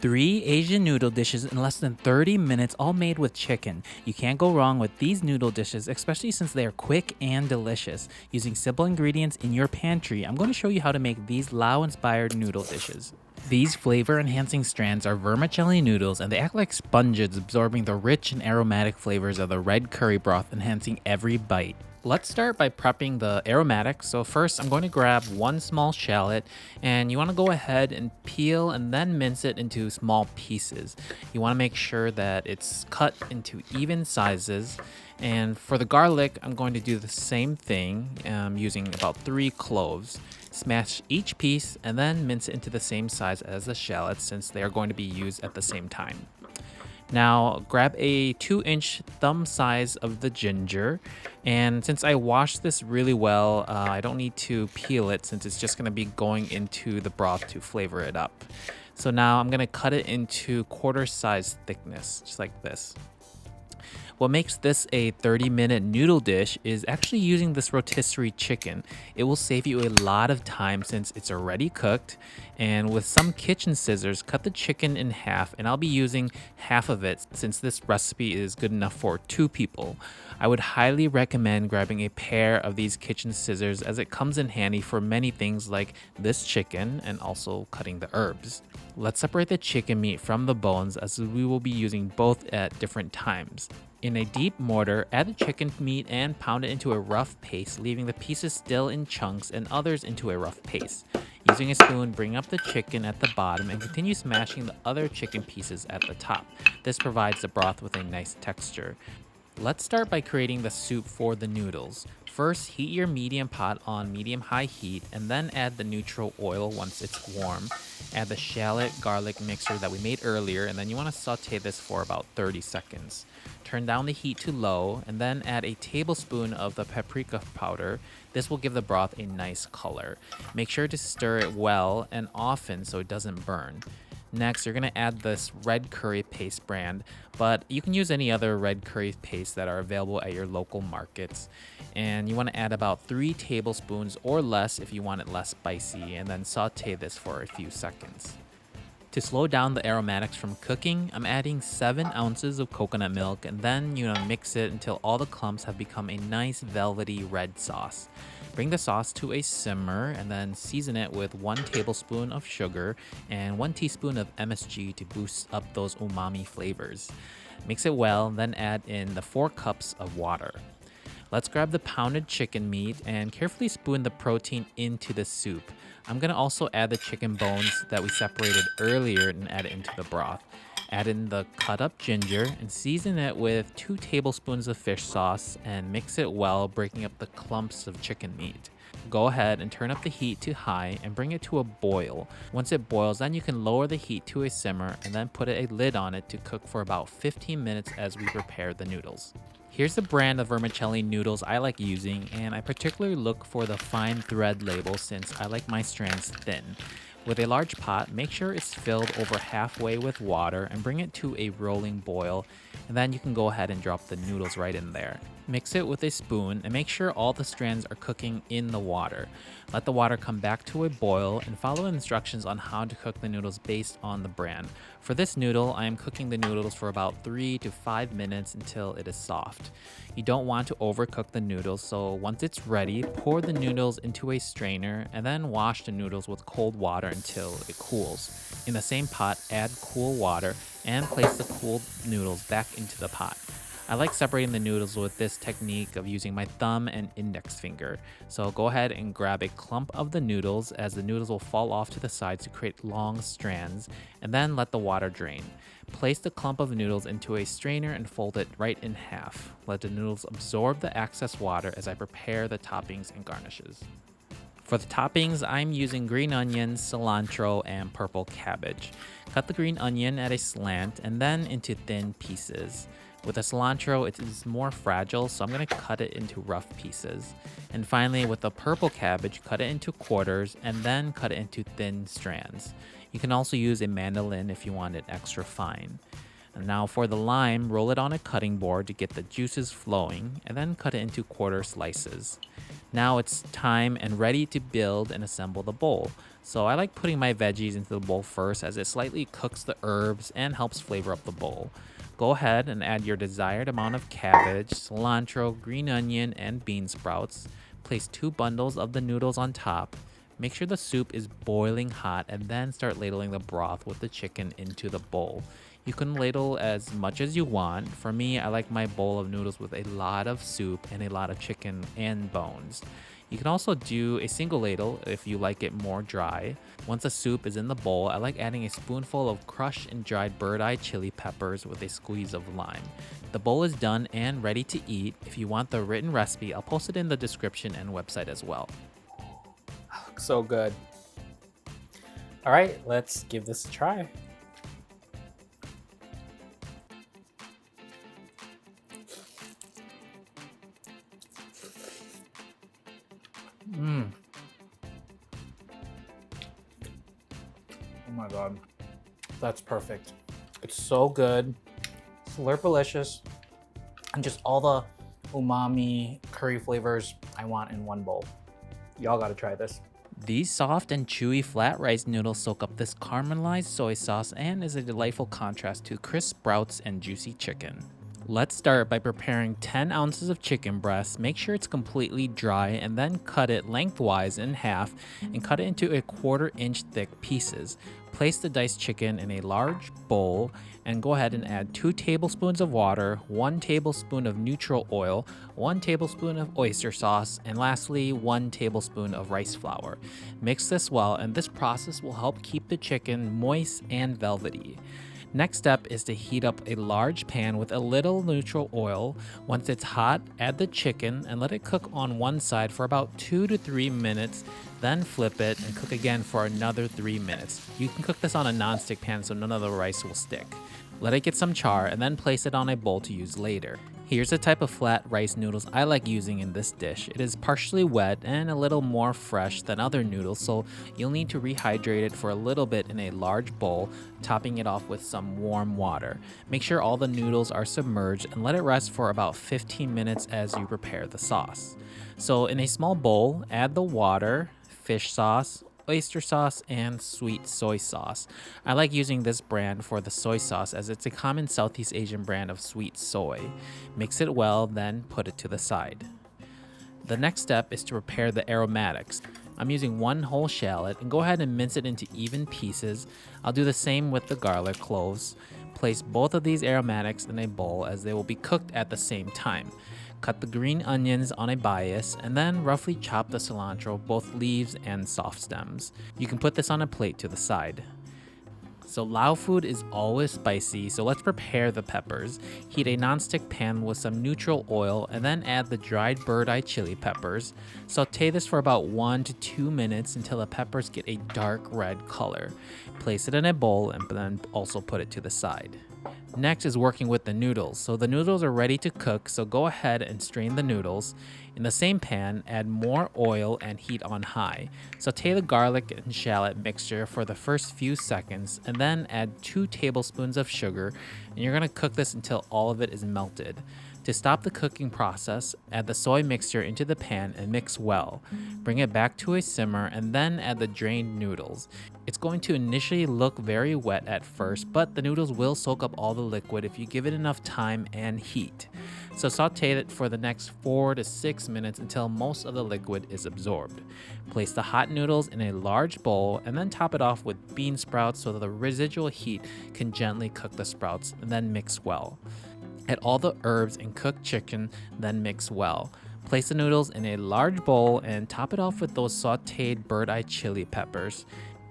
3 Asian noodle dishes in less than 30 minutes, all made with chicken. You can't go wrong with these noodle dishes, especially since they are quick and delicious. Using simple ingredients in your pantry, I'm going to show you how to make these Lao-inspired noodle dishes. These flavor-enhancing strands are vermicelli noodles, and they act like sponges, absorbing the rich and aromatic flavors of the red curry broth, enhancing every bite. Let's start by prepping the aromatics. So first, I'm going to grab one small shallot, and you want to go ahead and peel and then mince it into small pieces. You want to make sure that it's cut into even sizes. And for the garlic, I'm going to do the same thing, using about 3 cloves. Smash each piece and then mince it into the same size as the shallots, since they are going to be used at the same time. Now grab a 2-inch thumb size of the ginger, and since I washed this really well, I don't need to peel it since it's just going to be going into the broth to flavor it up. So now I'm going to cut it into quarter size thickness, just like this. What makes this a 30-minute noodle dish is actually using this rotisserie chicken. It will save you a lot of time since it's already cooked. And with some kitchen scissors, cut the chicken in half, and I'll be using half of it since this recipe is good enough for 2 people. I would highly recommend grabbing a pair of these kitchen scissors, as it comes in handy for many things like this chicken and also cutting the herbs. Let's separate the chicken meat from the bones, as we will be using both at different times. In a deep mortar, add the chicken meat and pound it into a rough paste, leaving the pieces still in chunks and others into a rough paste. Using a spoon, bring up the chicken at the bottom and continue smashing the other chicken pieces at the top. This provides the broth with a nice texture. Let's start by creating the soup for the noodles. First, heat your medium pot on medium-high heat, and then add the neutral oil once it's warm. Add the shallot garlic mixture that we made earlier, and then you want to saute this for about 30 seconds. Turn down the heat to low, and then add a tablespoon of the paprika powder. This will give the broth a nice color. Make sure to stir it well and often so it doesn't burn. Next, you're going to add this red curry paste brand, but you can use any other red curry paste that are available at your local markets. And you want to add about 3 tablespoons or less if you want it less spicy, and then saute this for a few seconds. To slow down the aromatics from cooking, I'm adding 7 ounces of coconut milk, and then mix it until all the clumps have become a nice velvety red sauce. Bring the sauce to a simmer and then season it with 1 tablespoon of sugar and 1 teaspoon of MSG to boost up those umami flavors. Mix it well, then add in the 4 cups of water. Let's grab the pounded chicken meat and carefully spoon the protein into the soup. I'm going to also add the chicken bones that we separated earlier and add it into the broth. Add in the cut up ginger and season it with 2 tablespoons of fish sauce and mix it well, breaking up the clumps of chicken meat. Go ahead and turn up the heat to high and bring it to a boil. Once it boils, then you can lower the heat to a simmer and then put a lid on it to cook for about 15 minutes as we prepare the noodles. Here's the brand of vermicelli noodles I like using, and I particularly look for the fine thread label since I like my strands thin. With a large pot, make sure it's filled over halfway with water and bring it to a rolling boil, and then you can go ahead and drop the noodles right in there. Mix it with a spoon and make sure all the strands are cooking in the water. Let the water come back to a boil and follow instructions on how to cook the noodles based on the brand. For this noodle, I am cooking the noodles for about 3 to 5 minutes until it is soft. You don't want to overcook the noodles, so once it's ready, pour the noodles into a strainer and then wash the noodles with cold water until it cools. In the same pot, add cool water and place the cooled noodles back into the pot. I like separating the noodles with this technique of using my thumb and index finger. So go ahead and grab a clump of the noodles, as the noodles will fall off to the sides to create long strands, and then let the water drain. Place the clump of noodles into a strainer and fold it right in half. Let the noodles absorb the excess water as I prepare the toppings and garnishes. For the toppings, I'm using green onions, cilantro, and purple cabbage. Cut the green onion at a slant and then into thin pieces. With the cilantro, it is more fragile, so I'm going to cut it into rough pieces. And finally, with the purple cabbage, cut it into quarters and then cut it into thin strands. You can also use a mandolin if you want it extra fine. And now for the lime, roll it on a cutting board to get the juices flowing, and then cut it into quarter slices. Now it's time and ready to build and assemble the bowl. So I like putting my veggies into the bowl first, as it slightly cooks the herbs and helps flavor up the bowl. Go ahead and add your desired amount of cabbage, cilantro, green onion, and bean sprouts. Place 2 bundles of the noodles on top. Make sure the soup is boiling hot, and then start ladling the broth with the chicken into the bowl. You can ladle as much as you want. For me, I like my bowl of noodles with a lot of soup and a lot of chicken and bones. You can also do a single ladle if you like it more dry. Once the soup is in the bowl, I like adding a spoonful of crushed and dried bird-eye chili peppers with a squeeze of lime. The bowl is done and ready to eat. If you want the written recipe, I'll post it in the description and website as well. So good. All right, let's give this a try. Oh my god, that's perfect. It's so good, slurpalicious, and just all the umami curry flavors I want in one bowl. Y'all gotta try this. These soft and chewy flat rice noodles soak up this caramelized soy sauce and is a delightful contrast to crisp sprouts and juicy chicken. Let's start by preparing 10 ounces of chicken breast. Make sure it's completely dry and then cut it lengthwise in half and cut it into a 1/4 inch thick pieces. Place the diced chicken in a large bowl and go ahead and add 2 tablespoons of water, 1 tablespoon of neutral oil, 1 tablespoon of oyster sauce, and lastly 1 tablespoon of rice flour. Mix this well, and this process will help keep the chicken moist and velvety. Next step is to heat up a large pan with a little neutral oil. Once it's hot, add the chicken and let it cook on one side for about 2 to 3 minutes. Then flip it and cook again for another 3 minutes. You can cook this on a non-stick pan so none of the rice will stick. Let it get some char and then place it on a bowl to use later. Here's the type of flat rice noodles I like using in this dish. It is partially wet and a little more fresh than other noodles, so you'll need to rehydrate it for a little bit in a large bowl, topping it off with some warm water. Make sure all the noodles are submerged and let it rest for about 15 minutes as you prepare the sauce. So in a small bowl, add the water, fish sauce, oyster sauce, and sweet soy sauce. I like using this brand for the soy sauce as it's a common Southeast Asian brand of sweet soy. Mix it well, then put it to the side. The next step is to prepare the aromatics. I'm using 1 whole shallot and go ahead and mince it into even pieces. I'll do the same with the garlic cloves. Place both of these aromatics in a bowl as they will be cooked at the same time. Cut the green onions on a bias and then roughly chop the cilantro, both leaves and soft stems. You can put this on a plate to the side. So Lao food is always spicy, so let's prepare the peppers. Heat a nonstick pan with some neutral oil and then add the dried bird-eye chili peppers. Saute this for about 1 to 2 minutes until the peppers get a dark red color. Place it in a bowl and then also put it to the side. Next is working with the noodles. So the noodles are ready to cook, so go ahead and strain the noodles. In the same pan, add more oil and heat on high. Saute the garlic and shallot mixture for the first few seconds and then add 2 tablespoons of sugar, and you're going to cook this until all of it is melted. To stop the cooking process, add the soy mixture into the pan and mix well. Bring it back to a simmer and then add the drained noodles. It's going to initially look very wet at first, but the noodles will soak up all the liquid if you give it enough time and heat. So saute it for the next 4 to 6 minutes until most of the liquid is absorbed. Place the hot noodles in a large bowl and then top it off with bean sprouts so that the residual heat can gently cook the sprouts, and then mix well. Add all the herbs and cooked chicken, then mix well. Place the noodles in a large bowl and top it off with those sauteed bird-eye chili peppers.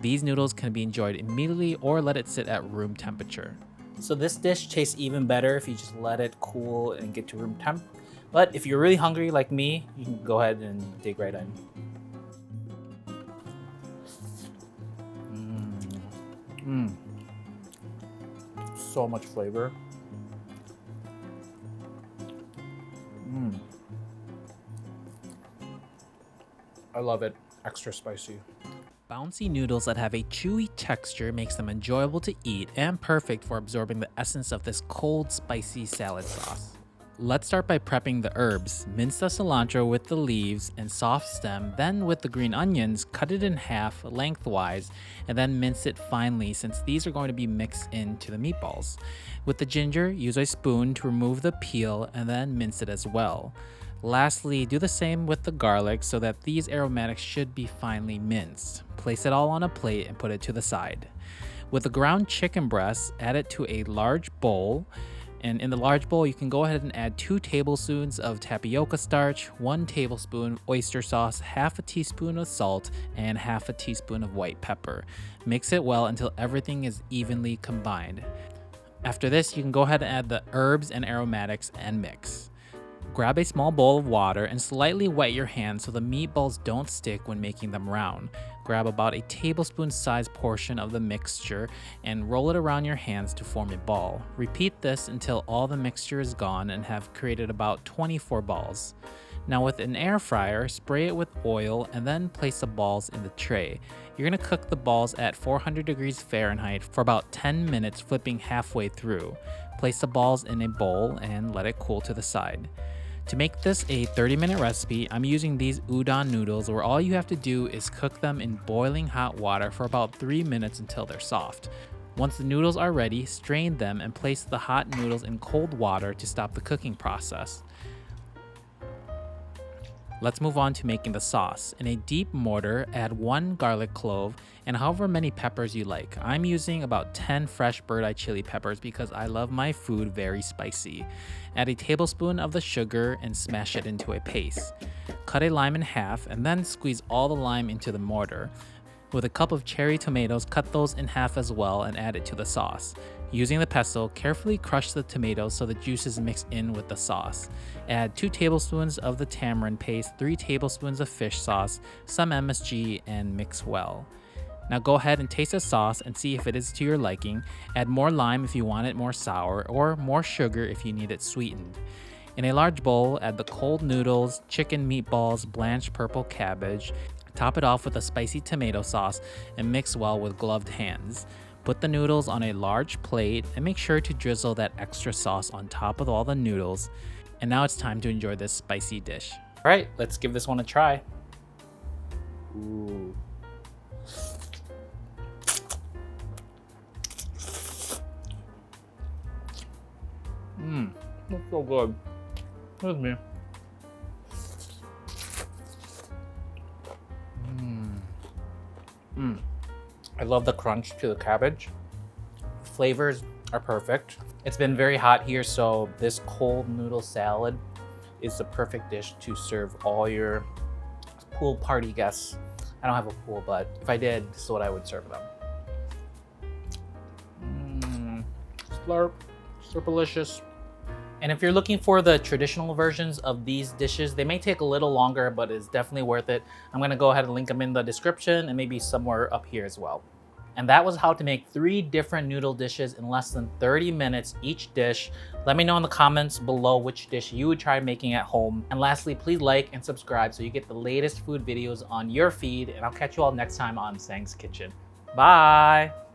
These noodles can be enjoyed immediately or let it sit at room temperature. So this dish tastes even better if you just let it cool and get to room temp. But if you're really hungry like me, you can go ahead and dig right in. So much flavor. I love it. Extra spicy. Bouncy noodles that have a chewy texture makes them enjoyable to eat and perfect for absorbing the essence of this cold, spicy salad sauce. Let's start by prepping the herbs. Mince the cilantro with the leaves and soft stem, then with the green onions, cut it in half lengthwise, and then mince it finely since these are going to be mixed into the meatballs. With the ginger, use a spoon to remove the peel and then mince it as well. Lastly, do the same with the garlic so that these aromatics should be finely minced. Place it all on a plate and put it to the side. With the ground chicken breast, add it to a large bowl. And in the large bowl, you can go ahead and add 2 tablespoons of tapioca starch, 1 tablespoon oyster sauce, half a teaspoon of salt, and half a teaspoon of white pepper. Mix it well until everything is evenly combined. After this, you can go ahead and add the herbs and aromatics and mix. Grab a small bowl of water and slightly wet your hands so the meatballs don't stick when making them round. Grab about a tablespoon sized portion of the mixture and roll it around your hands to form a ball. Repeat this until all the mixture is gone and have created about 24 balls. Now with an air fryer, spray it with oil and then place the balls in the tray. You're going to cook the balls at 400 degrees Fahrenheit for about 10 minutes, flipping halfway through. Place the balls in a bowl and let it cool to the side. To make this a 30-minute recipe, I'm using these udon noodles where all you have to do is cook them in boiling hot water for about 3 minutes until they're soft. Once the noodles are ready, strain them and place the hot noodles in cold water to stop the cooking process. Let's move on to making the sauce. In a deep mortar, add 1 garlic clove and however many peppers you like. I'm using about 10 fresh bird-eye chili peppers because I love my food very spicy. Add a tablespoon of the sugar and smash it into a paste. Cut a lime in half and then squeeze all the lime into the mortar. With a cup of cherry tomatoes, cut those in half as well and add it to the sauce. Using the pestle, carefully crush the tomatoes so the juices mix in with the sauce. Add 2 tablespoons of the tamarind paste, 3 tablespoons of fish sauce, some MSG, and mix well. Now go ahead and taste the sauce and see if it is to your liking. Add more lime if you want it more sour, or more sugar if you need it sweetened. In a large bowl, add the cold noodles, chicken meatballs, blanched purple cabbage. Top it off with a spicy tomato sauce and mix well with gloved hands. Put the noodles on a large plate and make sure to drizzle that extra sauce on top of all the noodles. And now it's time to enjoy this spicy dish. All right, let's give this one a try. Ooh. That's so good. Excuse me. I love the crunch to the cabbage. Flavors are perfect. It's been very hot here, so this cold noodle salad is the perfect dish to serve all your pool party guests. I don't have a pool, but if I did, this is what I would serve them. Slurp, so delicious. And if you're looking for the traditional versions of these dishes, they may take a little longer, but it's definitely worth it. I'm gonna go ahead and link them in the description and maybe somewhere up here as well. And that was how to make 3 different noodle dishes in less than 30 minutes each dish. Let me know in the comments below which dish you would try making at home. And lastly, please like and subscribe so you get the latest food videos on your feed. And I'll catch you all next time on Sang's Kitchen. Bye!